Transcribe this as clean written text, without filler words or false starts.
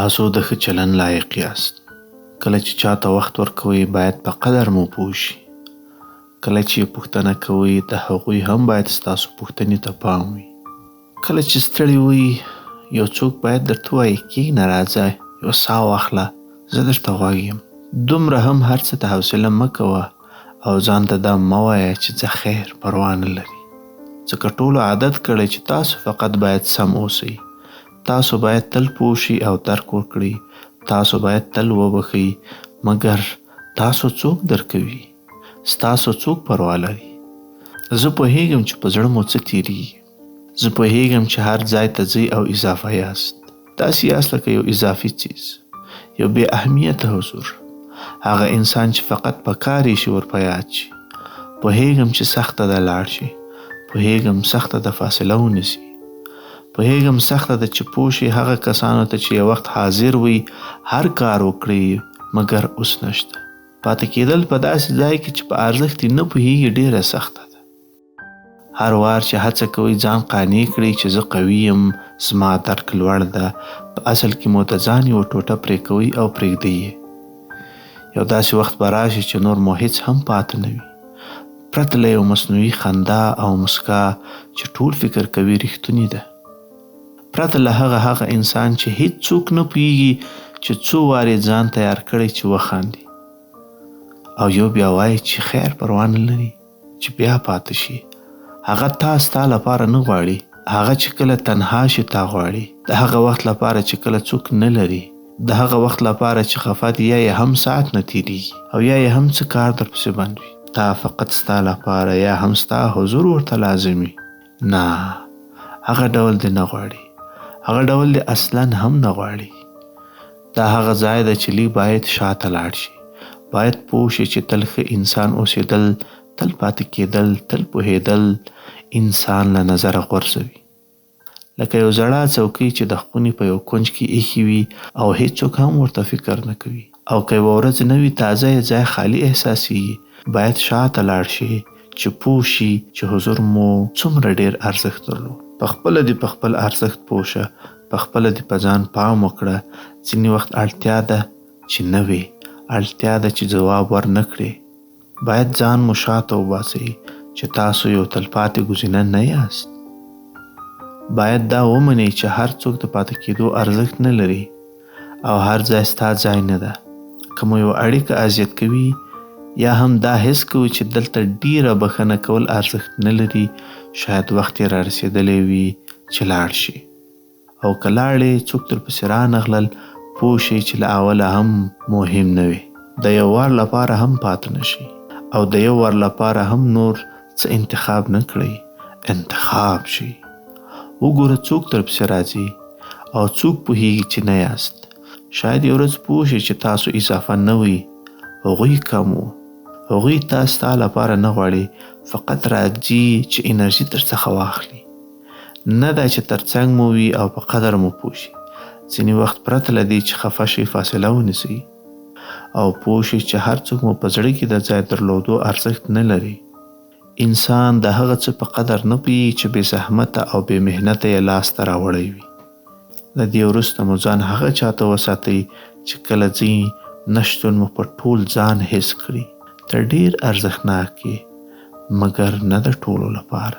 تاسو د ښه چلند لایق یاست. کله چې چاته وخت ورکوئ باید په قدر مو پوه شي. کله چې پوښتنه کوئ د هغوی هم باید ستاسو پوښتنې ته پام وي. کله چې ستړي وئ یو څوک باید درته ووایي کښېنه راځه یو ساه واخله زه درته غوږ یم. دومره هم هر څه ته حوصله مه کوه او ځان ته دا مه وایه چې ځه خیر پروا نه لري. ځکه ټولو عادت کړی چې تاسو فقط باید سم اوسئ. تاسو باید تل پوه شئ او درک وکړئ. تاسو باید تل وبښئ مګر تاسو څوک درکوي؟ ستاسو څوک پروا لري؟ زه پوهیږم چې په زړه مو څه تیریږي. زه پوهیږم چې هر ځای ته ځئ او اضافه یاست. داسې یاست لکه یو اضافي څیز، یو بې اهمیته حضور، هغه انسان چې فقط په کار یې شي ورپه یاد شي. پوهیږم چې سخته ده لاړ شي، پوهیږم سخته ده فاصله ونیسي، پوهیږم سخته ده چې پوه شي هغه کسانو ته چې یو وخت حاضر وي هر کار وکړي مګر اوس نشته. پاتې کېدل په داسې ځای کې چې په ارزښت یې نه پوهیږي ډېره سخته ده. هر وار چې هڅه کوئ ځان قانع کړئ چې زه قوي یم، زما درک لوړ ده، په اصل کې مو د ځان یوه ټوټه پرې کوئ او پرېږدئ یې. یو داسې وخت به راشي چې نور مو هېڅ هم پاته نه وي، پرته له یو مصنوعي خندا او مسکا چې ټول فکر کوي رښتونې ده. پرته له هغه انسان چې هیڅ څوک نه پوهیږي چې څو وارې ځان تیار کړی چې وخاندي او یو بیا وایي چې خیر پروا نه لري چې بیا پاته شي. هغه تا ستا لپاره نه غواړي، هغه چې کله تنها شي تا غواړي، د هغه وخت لپاره چې کله څوک نه لري، د هغه وخت لپاره چې خفه دی یا یې هم ساعت نه تیریږي او یا یې هم څه کار درپسې بند وي. تا فقط ستا لپاره یا هم ستا حضور ورته لازمي. نه، هغه ډول دی نه غواړي، هغه ډول دی اصلا هم نه غواړي. دا هغه ځای ده چې لیک باید شاته لاړ شي. باید پوه شي چې تل ښه انسان اوسېدل، تل پاتې کېدل، تل پوهېدل انسان له نظره غورځوي. لکه یو زړه څوکۍ چې د خونې په یو کونج کې ایښې وي او هیڅوک هم ورته فکر نه کوي. او که یوه ورځ نه وي تازه یې ځای خالي احساسیږي. باید شاته لاړ شي چې پوه شي چې حضور مو څومره ډېر ارزښت درلود. پخپله دې په خپل ارزښت پوه شه، پخپله دې په ځان پام وکړه. ځینې وخت اړتیا ده چې نه وي، اړتیا ده چې ځواب ورنه کړې. باید ځان مو شاته وباسئ چې تاسو یو تلپاتې ګزینه نه یاست. باید دا ومنئ چې هر څوک د پاتې کېدو ارزښت نه لري او هر ځای ستا ځای نه ده. که مو یو اړیکه اذیت کوي یا هم دا حس کوي چې دلته ډیره بښنه کول ارزښت نه لري، شاید وخت یې را رسېدلی وي چې لاړ شي. او که لاړې څوک درپسې رانغلل پوه شئ چې له اوله هم مهم نه وي. د یو وار لپاره هم پاته نه شي او د یو وار لپاره هم نور څه انتخاب نه کړئ. انتخاب شي. وګوره څوک درپسې راځي او څوک پوهیږي چې نه یاست. شاید یو ورځ پوه شئ چې تاسو اضافه نه وئ، هغوی کم وو. هغوی تا ستا لپاره نه غواړي، فقط راځي چې انرژي درڅخه واخلي. نه دا چې ترڅنګ مو وي او په قدر مو پوه شي. ځینې وخت پرته له دې چې خفه شئ فاصله ونیسئ او پوه شئ چې هر څوک مو په زړه کې د ځای درلودو ارزښت نه لري. انسان د هغه څه په قدر نه پوهیږي چې بې زحمته او بې محنته یې لاسته راوړی وي. له دې وروسته مو ځان هغه چاته وساتئ چې کله ځئ نشتون مو په ټول ځان حس کړي. ته ډېر ارزښتناک یې مګر نه د ټولو لپاره.